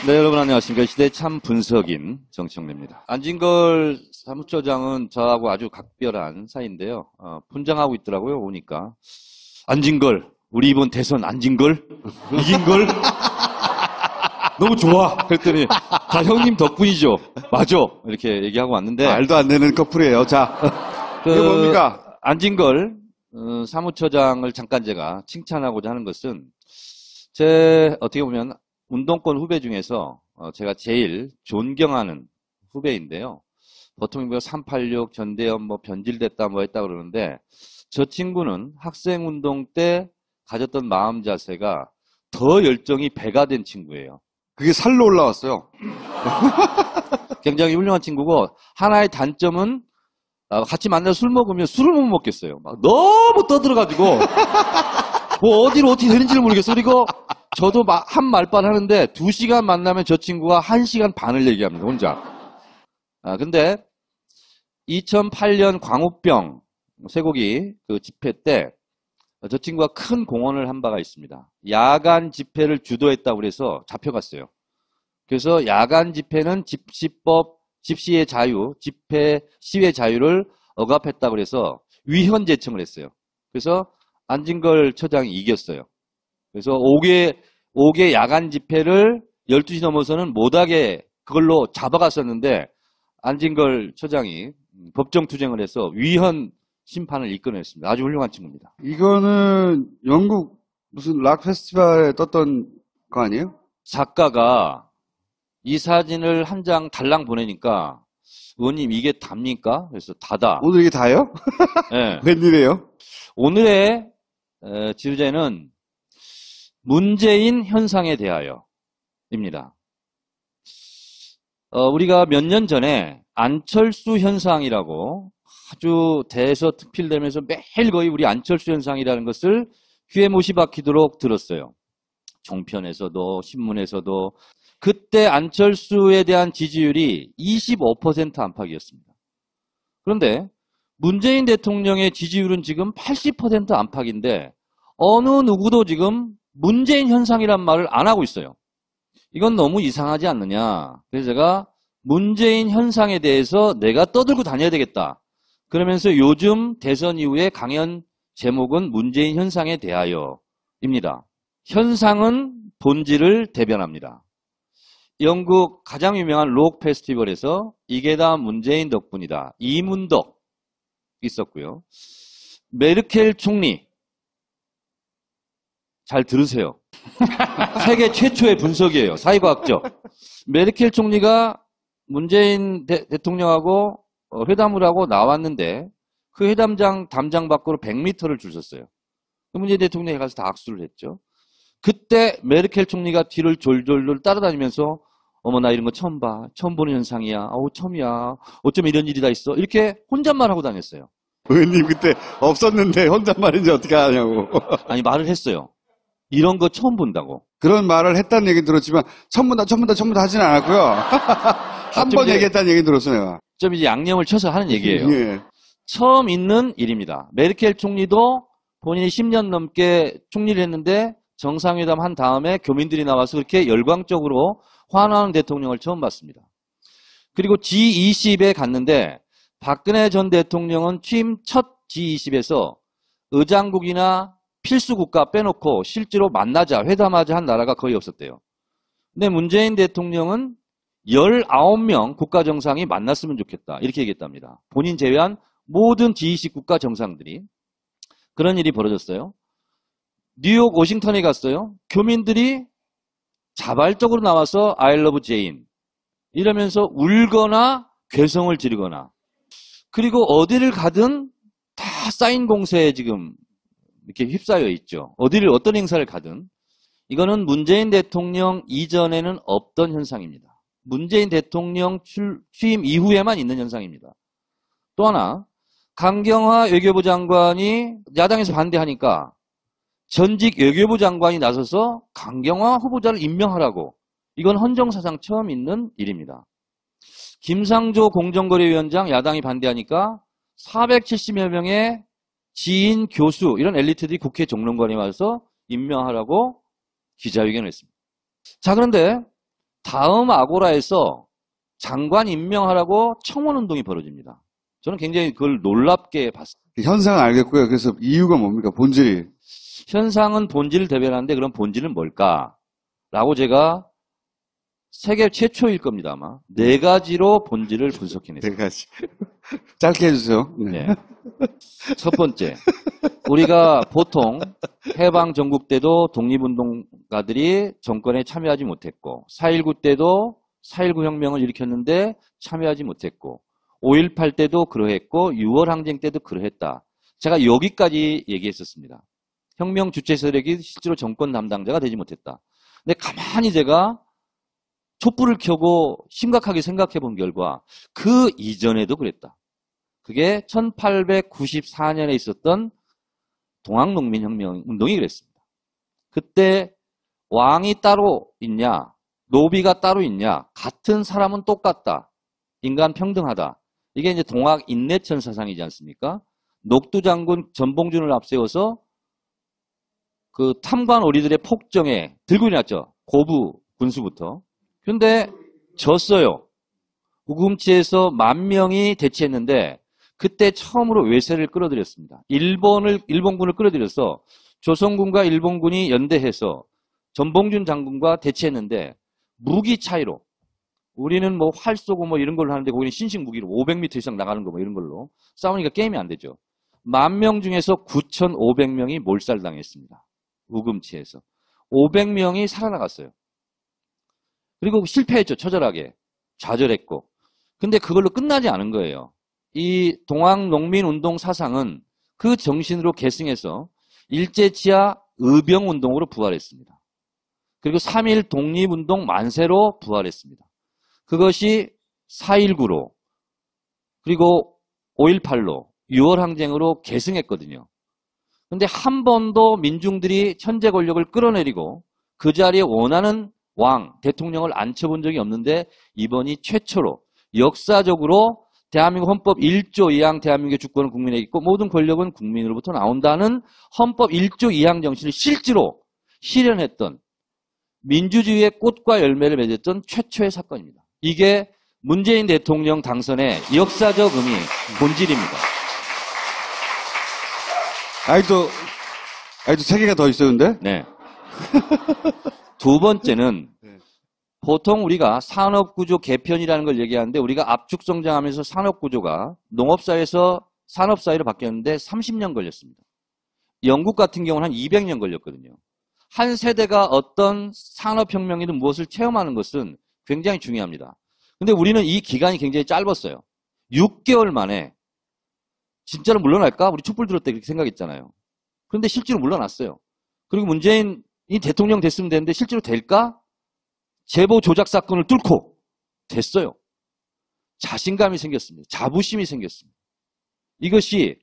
네, 여러분 안녕하십니까. 시대 참 분석인 정청래입니다. 안진걸 사무처장은 저하고 아주 각별한 사이인데요. 분장하고 있더라고요, 오니까. 안진걸, 우리 이번 대선 안진걸? 이긴걸? 너무 좋아. 그랬더니 다 형님 덕분이죠. 맞아. 이렇게 얘기하고 왔는데. 말도 안 되는 커플이에요. 자, 이게 뭡니까? 안진걸 사무처장을 잠깐 제가 칭찬하고자 하는 것은 제 어떻게 보면 운동권 후배 중에서 제가 제일 존경하는 후배인데요. 보통 386 전대협 변질됐다 했다 그러는데 저 친구는 학생운동 때 가졌던 마음 자세가 더 열정이 배가 된 친구예요. 그게 살로 올라왔어요. 굉장히 훌륭한 친구고 하나의 단점은 같이 만나서 술 먹으면 술을 못 먹겠어요. 막 너무 떠들어가지고 뭐 어디로 어떻게 되는지를 모르겠어. 그리고 저도 한 말빨 하는데 2시간 만나면 저 친구가 1시간 반을 얘기합니다. 혼자. 근데 2008년 광우병 쇠고기 그 집회 때 저 친구가 큰 공헌을 한 바가 있습니다. 야간 집회를 주도했다고 해서 잡혀갔어요. 그래서 야간 집회는 집시법, 집시의 자유, 집회, 시위의 자유를 억압했다고 해서 위헌 제청을 했어요. 그래서 안진걸 처장이 이겼어요. 그래서 5개 야간 집회를 12시 넘어서는 못하게 그걸로 잡아갔었는데 안진걸 처장이 법정 투쟁을 해서 위헌 심판을 이끌어냈습니다. 아주 훌륭한 친구입니다. 이거는 영국 무슨 락 페스티벌에 떴던 거 아니에요? 작가가 이 사진을 한 장 달랑 보내니까 의원님 이게 답니까? 그래서 다다. 오늘 이게 다예요? 네. 웬일이에요? 오늘의 주제는 문재인 현상에 대하여입니다. 우리가 몇 년 전에 안철수 현상이라고 아주 대서특필되면서 매일 거의 우리 안철수 현상이라는 것을 귀에 못이 박히도록 들었어요. 종편에서도 신문에서도. 그때 안철수에 대한 지지율이 25% 안팎이었습니다. 그런데 문재인 대통령의 지지율은 지금 80% 안팎인데 어느 누구도 지금 문재인 현상이란 말을 안 하고 있어요. 이건 너무 이상하지 않느냐. 그래서 제가 문재인 현상에 대해서 내가 떠들고 다녀야 되겠다. 그러면서 요즘 대선 이후에 강연 제목은 문재인 현상에 대하여입니다. 현상은 본질을 대변합니다. 영국 가장 유명한 록 페스티벌에서 이게 다 문재인 덕분이다. 이문덕 있었고요. 메르켈 총리 잘 들으세요. 세계 최초의 분석이에요. 사회과학적. 메르켈 총리가 문재인 대통령하고 회담을 하고 나왔는데 그 회담장 담장 밖으로 100m를 줄 섰어요. 문재인 대통령이 가서 다 악수를 했죠. 그때 메르켈 총리가 뒤를 졸졸졸 따라다니면서 어머 나 이런 거 처음 봐. 처음 보는 현상이야. 어우 처음이야. 어쩜 이런 일이 다 있어. 이렇게 혼잣말하고 다녔어요. 의원님 그때 없었는데 혼잣말인지 어떻게 하냐고. 아니 말을 했어요. 이런 거 처음 본다고. 그런 말을 했다는 얘기 들었지만 처음 본다 하지는 않았고요. 한 번 얘기했다는 얘기 들었어요. 내가. 좀 이제 양념을 쳐서 하는 얘기예요. 예. 처음 있는 일입니다. 메르켈 총리도 본인이 10년 넘게 총리를 했는데 정상회담 한 다음에 교민들이 나와서 그렇게 열광적으로 환호하는 대통령을 처음 봤습니다. 그리고 G20에 갔는데 박근혜 전 대통령은 취임 첫 G20에서 의장국이나 필수국가 빼놓고 실제로 만나자, 회담하자 한 나라가 거의 없었대요. 근데 문재인 대통령은 19명 국가 정상이 만났으면 좋겠다. 이렇게 얘기했답니다. 본인 제외한 모든 G20 국가 정상들이. 그런 일이 벌어졌어요. 뉴욕, 워싱턴에 갔어요. 교민들이 자발적으로 나와서 I love Jane 이러면서 울거나 괴성을 지르거나 그리고 어디를 가든 다 사인 공세에 지금 이렇게 휩싸여 있죠. 어떤 행사를 가든 이거는 문재인 대통령 이전에는 없던 현상입니다. 문재인 대통령 취임 이후에만 있는 현상입니다. 또 하나 강경화 외교부 장관이 야당에서 반대하니까 전직 외교부 장관이 나서서 강경화 후보자를 임명하라고. 이건 헌정사상 처음 있는 일입니다. 김상조 공정거래위원장 야당이 반대하니까 470여 명의 지인, 교수 이런 엘리트들이 국회 정론관에 와서 임명하라고 기자회견을 했습니다. 자, 그런데 다음 아고라에서 장관 임명하라고 청원운동이 벌어집니다. 저는 굉장히 그걸 놀랍게 봤습니다. 현상은 알겠고요. 그래서 이유가 뭡니까? 본질이. 현상은 본질을 대변하는데 그럼 본질은 뭘까? 라고 제가 세계 최초일 겁니다, 아마. 네 가지로 본질을 분석해냈습니다. 네 가지. 짧게 해주세요. 네. 네. 첫 번째, 우리가 보통 해방 전국 때도 독립운동가들이 정권에 참여하지 못했고 4.19 때도 4.19 혁명을 일으켰는데 참여하지 못했고 5.18 때도 그러했고 6월 항쟁 때도 그러했다. 제가 여기까지 얘기했었습니다. 혁명 주체 세력이 실제로 정권 담당자가 되지 못했다. 근데 가만히 제가 촛불을 켜고 심각하게 생각해 본 결과 그 이전에도 그랬다. 그게 1894년에 있었던 동학농민혁명 운동이 그랬습니다. 그때 왕이 따로 있냐, 노비가 따로 있냐, 같은 사람은 똑같다, 인간 평등하다. 이게 이제 동학 인내천 사상이지 않습니까? 녹두 장군 전봉준을 앞세워서 그 탐관 오리들의 폭정에 들고 일어났죠. 고부 군수부터. 그런데 졌어요. 우금치에서 10,000명이 대치했는데 그때 처음으로 외세를 끌어들였습니다. 일본군을 끌어들여서 조선군과 일본군이 연대해서 전봉준 장군과 대치했는데 무기 차이로 우리는 뭐 활 쏘고 뭐 이런 걸로 하는데 거기는 신식 무기로 500m 이상 나가는 거 뭐 이런 걸로 싸우니까 게임이 안 되죠. 10,000명 중에서 9,500명이 몰살당했습니다. 우금치에서. 500명이 살아나갔어요. 그리고 실패했죠. 처절하게. 좌절했고. 근데 그걸로 끝나지 않은 거예요. 이 동학농민운동 사상은 그 정신으로 계승해서 일제치하 의병운동으로 부활했습니다. 그리고 3.1 독립운동 만세로 부활했습니다. 그것이 4.19로 그리고 5.18로 6월 항쟁으로 계승했거든요. 그런데 한 번도 민중들이 천재 권력을 끌어내리고 그 자리에 원하는 왕, 대통령을 앉혀본 적이 없는데 이번이 최초로 역사적으로 대한민국 헌법 1조 2항 대한민국의 주권은 국민에게 있고 모든 권력은 국민으로부터 나온다는 헌법 1조 2항 정신을 실제로 실현했던 민주주의의 꽃과 열매를 맺었던 최초의 사건입니다. 이게 문재인 대통령 당선의 역사적 의미, 본질입니다. 아직도 3개가 더 있었는데? 네. 두 번째는 보통 우리가 산업구조 개편이라는 걸 얘기하는데 우리가 압축 성장하면서 산업구조가 농업사회에서 산업사회로 바뀌었는데 30년 걸렸습니다. 영국 같은 경우는 한 200년 걸렸거든요. 한 세대가 어떤 산업혁명이든 무엇을 체험하는 것은 굉장히 중요합니다. 근데 우리는 이 기간이 굉장히 짧았어요. 6개월 만에 진짜로 물러날까? 우리 촛불 들을 때 그렇게 생각했잖아요. 그런데 실제로 물러났어요. 그리고 문재인이 대통령 됐으면 되는데 실제로 될까? 제보 조작 사건을 뚫고 됐어요. 자신감이 생겼습니다. 자부심이 생겼습니다. 이것이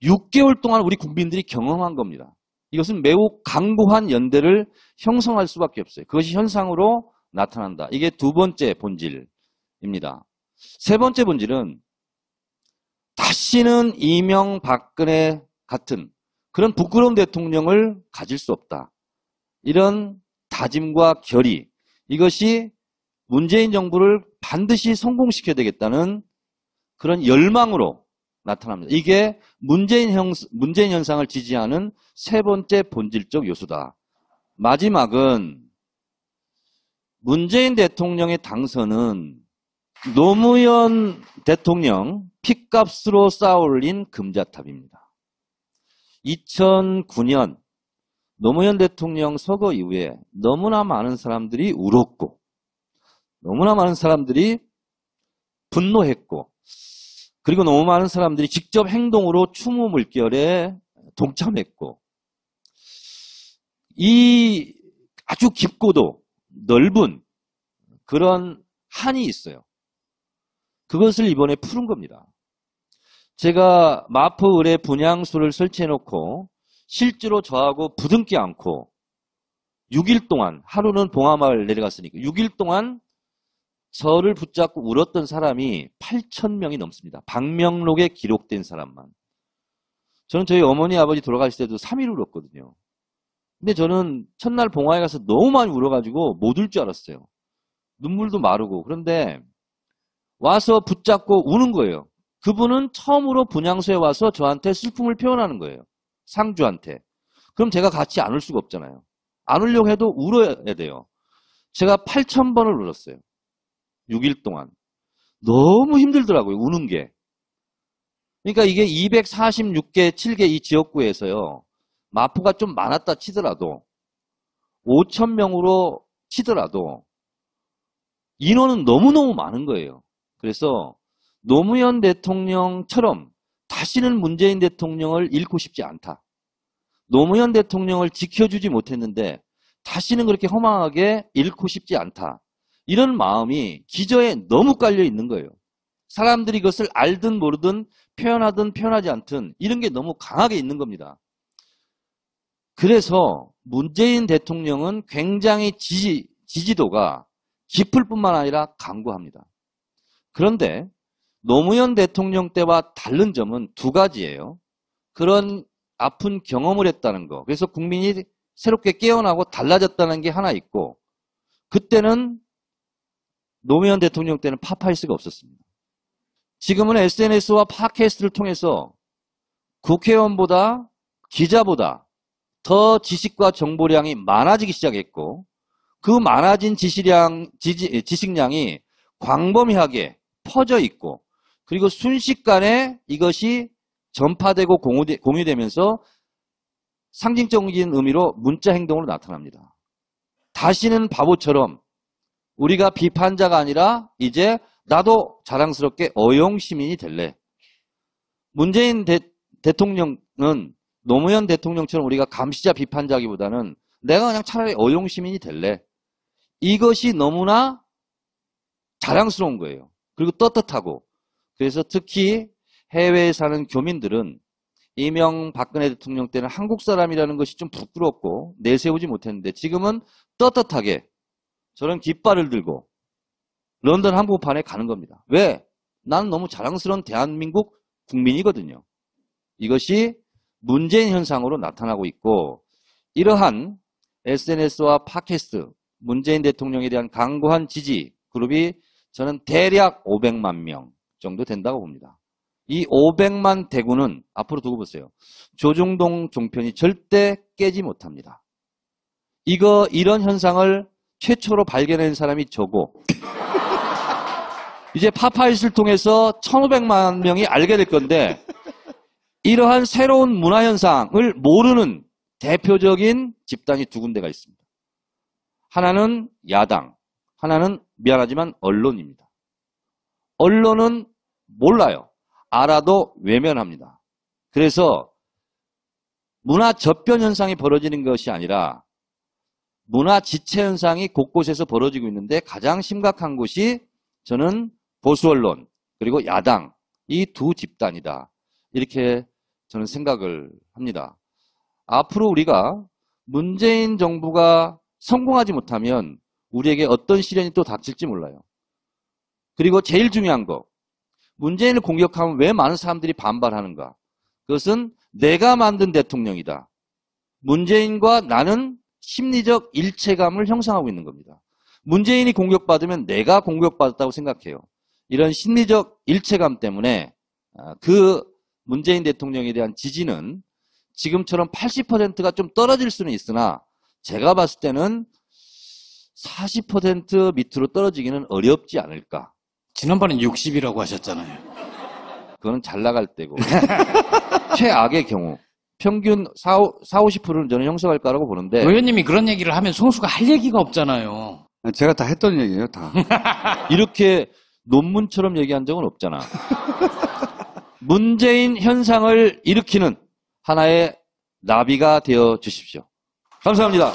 6개월 동안 우리 국민들이 경험한 겁니다. 이것은 매우 강고한 연대를 형성할 수밖에 없어요. 그것이 현상으로 나타난다. 이게 두 번째 본질입니다. 세 번째 본질은 다시는 이명박근혜 같은 그런 부끄러운 대통령을 가질 수 없다. 이런 다짐과 결의, 이것이 문재인 정부를 반드시 성공시켜야 되겠다는 그런 열망으로 나타납니다. 이게 문재인 현상을 지지하는 세 번째 본질적 요소다. 마지막은 문재인 대통령의 당선은 노무현 대통령 핏값으로 쌓아올린 금자탑입니다. 2009년 노무현 대통령 서거 이후에 너무나 많은 사람들이 울었고 너무나 많은 사람들이 분노했고 그리고 너무 많은 사람들이 직접 행동으로 추모 물결에 동참했고 이 아주 깊고도 넓은 그런 한이 있어요. 그것을 이번에 푸는 겁니다. 제가 마포 을에 분향소를 설치해놓고 실제로 저하고 부둥켜 안고 6일 동안 하루는 봉하마을 내려갔으니까 6일 동안 저를 붙잡고 울었던 사람이 8,000명이 넘습니다. 방명록에 기록된 사람만. 저는 저희 어머니 아버지 돌아가실 때도 3일 울었거든요. 근데 저는 첫날 봉화에 가서 너무 많이 울어가지고 못 울 줄 알았어요. 눈물도 마르고. 그런데 와서 붙잡고 우는 거예요. 그분은 처음으로 분향소에 와서 저한테 슬픔을 표현하는 거예요. 상주한테. 그럼 제가 같이 안 울 수가 없잖아요. 안 울려고 해도 울어야 돼요. 제가 8,000번을 울었어요. 6일 동안. 너무 힘들더라고요. 우는 게. 그러니까 이게 246개, 7개 이 지역구에서요. 마포가 좀 많았다 치더라도 5,000명으로 치더라도 인원은 너무너무 많은 거예요. 그래서 노무현 대통령처럼 다시는 문재인 대통령을 잃고 싶지 않다. 노무현 대통령을 지켜주지 못했는데 다시는 그렇게 허망하게 잃고 싶지 않다. 이런 마음이 기저에 너무 깔려 있는 거예요. 사람들이 그것을 알든 모르든 표현하든 표현하지 않든 이런 게 너무 강하게 있는 겁니다. 그래서 문재인 대통령은 굉장히 지지도가 깊을 뿐만 아니라 강고합니다. 그런데 노무현 대통령 때와 다른 점은 두 가지예요. 그런 아픈 경험을 했다는 거. 그래서 국민이 새롭게 깨어나고 달라졌다는 게 하나 있고, 그때는 노무현 대통령 때는 파파이스가 없었습니다. 지금은 SNS와 팟캐스트를 통해서 국회의원보다 기자보다 더 지식과 정보량이 많아지기 시작했고, 그 많아진 지식량이 광범위하게 퍼져 있고, 그리고 순식간에 이것이 전파되고 공유되면서 상징적인 의미로 문자 행동으로 나타납니다. 다시는 바보처럼 우리가 비판자가 아니라 이제 나도 자랑스럽게 어용시민이 될래. 문재인 대통령은 노무현 대통령처럼 우리가 감시자 비판자기보다는 내가 그냥 차라리 어용시민이 될래. 이것이 너무나 자랑스러운 거예요. 그리고 떳떳하고. 그래서 특히 해외에 사는 교민들은 이명박근혜 대통령 때는 한국 사람이라는 것이 좀 부끄럽고 내세우지 못했는데 지금은 떳떳하게 저런 깃발을 들고 런던 한복판에 가는 겁니다. 왜? 나는 너무 자랑스러운 대한민국 국민이거든요. 이것이 문재인 현상으로 나타나고 있고, 이러한 SNS와 팟캐스트, 문재인 대통령에 대한 강고한 지지 그룹이 저는 대략 500만 명 정도 된다고 봅니다. 이 500만 대군은 앞으로 두고 보세요. 조중동 종편이 절대 깨지 못합니다. 이런 현상을 최초로 발견한 사람이 저고, 이제 파파이스를 통해서 1,500만 명이 알게 될 건데, 이러한 새로운 문화 현상을 모르는 대표적인 집단이 두 군데가 있습니다. 하나는 야당, 하나는 미안하지만 언론입니다. 언론은 몰라요. 알아도 외면합니다. 그래서 문화 저변 현상이 벌어지는 것이 아니라 문화 지체 현상이 곳곳에서 벌어지고 있는데 가장 심각한 곳이 저는 보수 언론 그리고 야당 이 두 집단이다. 이렇게 저는 생각을 합니다. 앞으로 우리가 문재인 정부가 성공하지 못하면 우리에게 어떤 시련이 또 닥칠지 몰라요. 그리고 제일 중요한 거, 문재인을 공격하면 왜 많은 사람들이 반발하는가? 그것은 내가 만든 대통령이다. 문재인과 나는 심리적 일체감을 형성하고 있는 겁니다. 문재인이 공격받으면 내가 공격받았다고 생각해요. 이런 심리적 일체감 때문에 그 문재인 대통령에 대한 지지는 지금처럼 80%가 좀 떨어질 수는 있으나 제가 봤을 때는 40% 밑으로 떨어지기는 어렵지 않을까. 지난번엔 60이라고 하셨잖아요. 그거는 잘 나갈 때고 최악의 경우 평균 40~50%는 저는 형성할 거라고 보는데, 의원님이 그런 얘기를 하면 송수가 할 얘기가 없잖아요. 제가 다 했던 얘기예요, 다. 이렇게 논문처럼 얘기한 적은 없잖아. 문재인 현상을 일으키는 하나의 나비가 되어 주십시오. 감사합니다.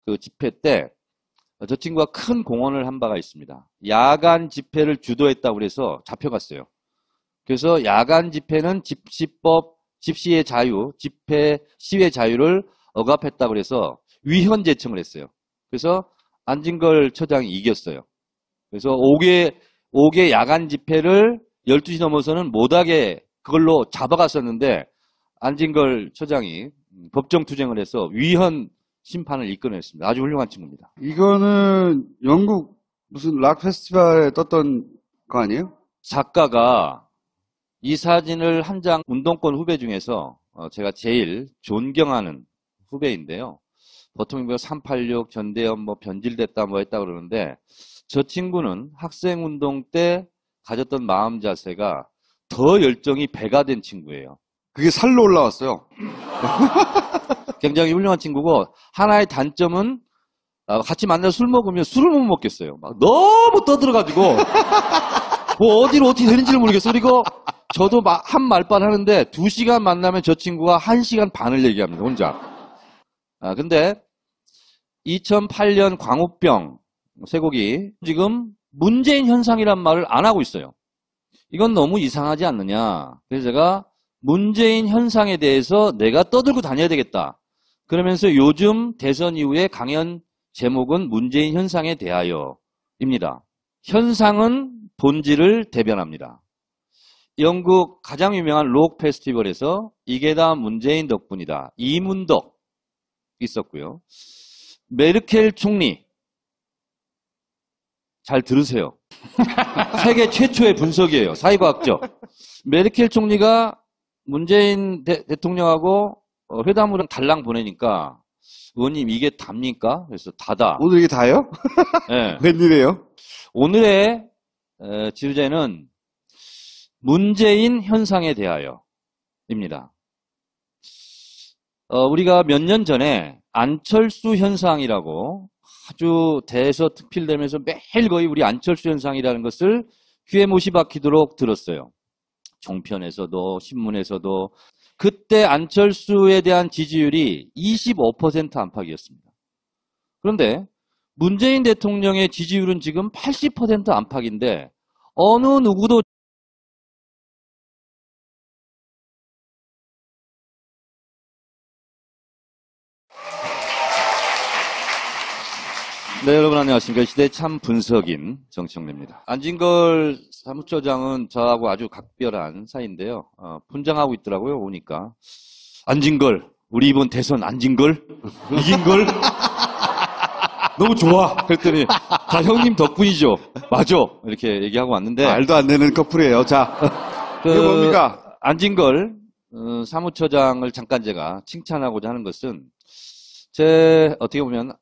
그 집회 때 저 친구가 큰 공헌을 한 바가 있습니다. 야간 집회를 주도했다고 해서 잡혀갔어요. 그래서 야간 집회는 집시법 집시의 자유, 집회, 시위 자유를 억압했다고 그래서 위헌 제청을 했어요. 그래서 안진걸 처장이 이겼어요. 그래서 5개 야간 집회를 12시 넘어서는 못하게 그걸로 잡아갔었는데 안진걸 처장이 법정 투쟁을 해서 위헌 심판을 이끌어냈습니다. 아주 훌륭한 친구입니다. 이거는 영국 무슨 락 페스티벌에 떴던 거 아니에요? 작가가 이 사진을 한 장 운동권 후배 중에서 제가 제일 존경하는 후배인데요. 보통 386 전대현 뭐 변질됐다 뭐 했다 그러는데 저 친구는 학생운동 때 가졌던 마음 자세가 더 열정이 배가 된 친구예요. 그게 살로 올라왔어요. 굉장히 훌륭한 친구고 하나의 단점은 같이 만나서 술 먹으면 술을 못 먹겠어요. 막 너무 떠들어가지고 뭐 어디로 어떻게 되는지를 모르겠어요. 그리고 저도 한 말빨 하는데 2시간 만나면 저 친구가 1시간 반을 얘기합니다. 혼자. 근데 2008년 광우병 쇠고기 지금 문재인 현상이란 말을 안 하고 있어요. 이건 너무 이상하지 않느냐. 그래서 제가 문재인 현상에 대해서 내가 떠들고 다녀야 되겠다. 그러면서 요즘 대선 이후에 강연 제목은 문재인 현상에 대하여입니다. 현상은 본질을 대변합니다. 영국 가장 유명한 록 페스티벌에서 이게 다 문재인 덕분이다. 이문덕 있었고요. 메르켈 총리 잘 들으세요. 세계 최초의 분석이에요. 사회과학적. 메르켈 총리가 문재인 대통령하고 회담으로 달랑 보내니까 의원님 이게 답니까? 그래서 다다. 오늘 이게 다예요? 네. 웬일이에요? 오늘의 주제는 문재인 현상에 대하여입니다. 우리가 몇 년 전에 안철수 현상이라고 아주 대서특필되면서 매일 거의 우리 안철수 현상이라는 것을 귀에 못이 박히도록 들었어요. 종편에서도 신문에서도. 그때 안철수에 대한 지지율이 25% 안팎이었습니다. 그런데 문재인 대통령의 지지율은 지금 80% 안팎인데 어느 누구도 네, 여러분 안녕하십니까. 시대 참 분석인 정청래입니다. 안진걸 사무처장은 저하고 아주 각별한 사이인데요. 분장하고 있더라고요. 오니까. 안진걸, 우리 이번 대선 안진걸? 이긴걸? 너무 좋아. 그랬더니 다 형님 덕분이죠. 맞아. 이렇게 얘기하고 왔는데. 말도 안 되는 커플이에요. 자, 이게 뭡니까? 안진걸 사무처장을 잠깐 제가 칭찬하고자 하는 것은 어떻게 보면